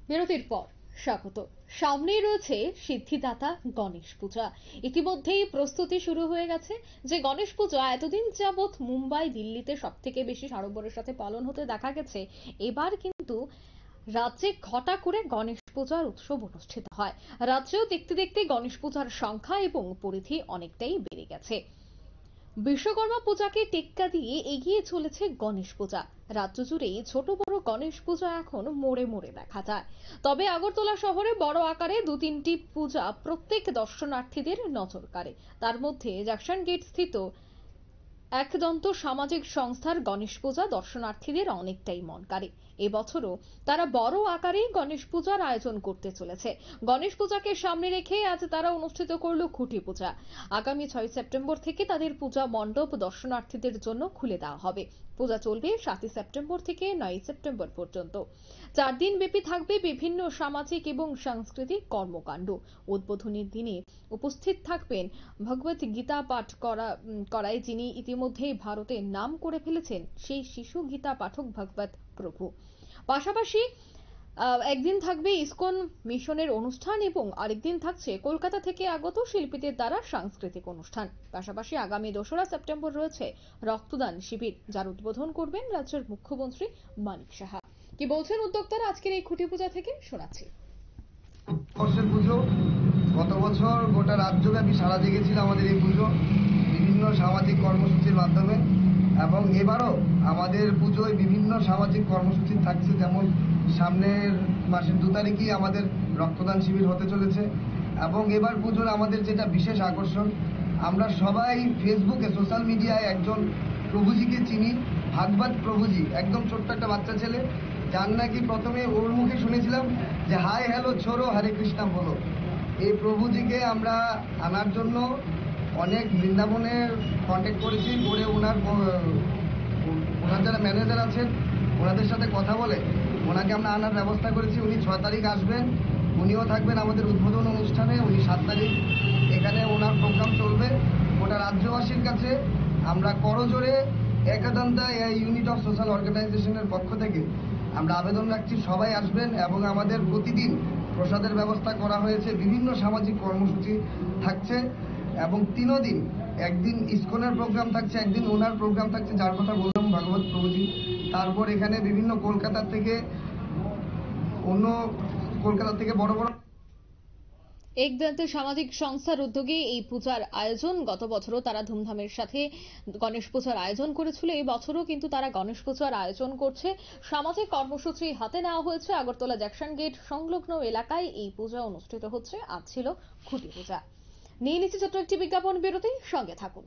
বিরতির পর স্বাগত। সামনেই রয়েছে সিদ্ধিদাতা গণেশ পূজা। ইতিমধ্যেই প্রস্তুতি শুরু হয়ে গেছে। যে গণেশ পূজা এতদিন যাবৎ মুম্বাই দিল্লিতে সব থেকে বেশি সাড়ম্বরের সাথে পালন হতে দেখা গেছে, এবার কিন্তু রাজ্যে ঘটা করে গণেশ পূজার উৎসব অনুষ্ঠিত হয়। রাজ্যেও দেখতে দেখতে গণেশ পূজার সংখ্যা এবং পরিধি অনেকটাই বেড়ে গেছে। বিশ্বকর্মা পূজাকে টেক্কা দিয়ে এগিয়ে চলেছে গণেশ পূজা। রাজ্য জুড়েই ছোট বড় গণেশ পূজা এখন মোড়ে মোড়ে দেখা যায়। তবে আগরতলা শহরে বড় আকারে দু তিনটি পূজা প্রত্যেক দর্শনার্থীদের নজর কাড়ে। তার মধ্যে জ্যাকসন গেট স্থিত একদন্ত সামাজিক সংস্থার গণেশ পূজা দর্শনার্থীদের অনেকটাই মন কাড়ে। এবছরও তারা বড় আকারেই গণেশ পূজার আয়োজন করতে চলেছে। গণেশ পূজাকে সামনে রেখে আজ তারা অনুষ্ঠিত করলো খুঁটি পূজা। আগামী 6 সেপ্টেম্বর থেকে তাদের পূজা মণ্ডপ দর্শনার্থীদের জন্য খুলে দেওয়া হবে। পূজা চলবে 7 সেপ্টেম্বর থেকে 9 সেপ্টেম্বর পর্যন্ত। 4 দিন ব্যাপী থাকবে বিভিন্ন সামাজিক এবং সাংস্কৃতিক কর্মকাণ্ড। উদ্বোধনীর দিনে উপস্থিত থাকবেন ভগবত গীতা পাঠ করায় যিনি ইতিমধ্যেই ভারতে নাম করে ফেলেছেন সেই শিশু গীতা পাঠক ভগবত প্রভু। পাশাপাশি একদিন থাকবে ইসকন মিশনের অনুষ্ঠান এবং আরেকদিন থাকছে কলকাতা থেকে আগত শিল্পীদের দ্বারা সাংস্কৃতিক অনুষ্ঠান। পাশাপাশি আগামী 2রা সেপ্টেম্বর রয়েছে রক্তদান শিবির, যার উদ্বোধন করবেন রাজ্যের মুখ্যমন্ত্রী মানিক সাহা। কি বলছেন উদ্যোক্তারা আজকের এই খুঁটি পূজা থেকে, শোনাচ্ছি। পুজো গত বছর গোটা রাজ্যব্যাপী সারা জেগেছিল আমাদের এই পুজো বিভিন্ন সামাজিক কর্মসূচির মাধ্যমে, এবং এবারও আমাদের পুজোয় বিভিন্ন সামাজিক কর্মসূচি থাকছে। যেমন সামনের মাসের 2 তারিখই আমাদের রক্তদান শিবির হতে চলেছে, এবং এবার পুজোর আমাদের যেটা বিশেষ আকর্ষণ, আমরা সবাই ফেসবুকে সোশ্যাল মিডিয়ায় একজন প্রভুজিকে চিনি, ভাগবত প্রভুজি, একদম ছোট্ট একটা বাচ্চা ছেলে, যার নাকি প্রথমে ওর মুখে শুনেছিলাম যে হাই হ্যালো ছোড়ো হরে কৃষ্ণা বলো। এই প্রভুজিকে আমরা আনার জন্য অনেক বৃন্দাবনের কন্ট্যাক্ট করেছি, করে ওনার যারা ম্যানেজার আছেন ওনাদের সাথে কথা বলে ওনাকে আমরা আনার ব্যবস্থা করেছি। উনি 6 তারিখ আসবেন, উনিও থাকবেন আমাদের উদ্বোধন অনুষ্ঠানে। উনি 7 তারিখ এখানে ওনার প্রোগ্রাম চলবে। গোটা রাজ্যবাসীর কাছে আমরা করজোড়ে একাদান্তা ইউনিট অফ সোশ্যাল অর্গানাইজেশনের পক্ষ থেকে আমরা আবেদন রাখছি সবাই আসবেন, এবং আমাদের প্রতিদিন প্রসাদের ব্যবস্থা করা হয়েছে। বিভিন্ন সামাজিক কর্মসূচি থাকছে, এবং 3 দিন, একদিন ইসকনের প্রোগ্রাম থাকছে, একদিন ওনার প্রোগ্রাম থাকছে, যার কথা বললাম ভাগবত প্রভুজি। তারপর এখানে বিভিন্ন কলকাতা থেকে বড় বড় একদন্ত সামাজিক সংস্থার উদ্যোগে এই পূজার আয়োজন। গত বছরও তারা ধুমধামের সাথে গণেশ পূজার আয়োজন করেছিল। এই বছরও কিন্তু তারা গণেশ পূজার আয়োজন করছে। সামাজিক কর্মসূচি হাতে নেওয়া হয়েছে। আগরতলা জ্যাকসন গেট সংলগ্ন এলাকায় এই পূজা অনুষ্ঠিত হচ্ছে। আজ ছিল খুঁটি পূজা। নিয়ে নিচ্ছে ছোট্ট একটি বিজ্ঞাপন বিরতি, সঙ্গে থাকুন।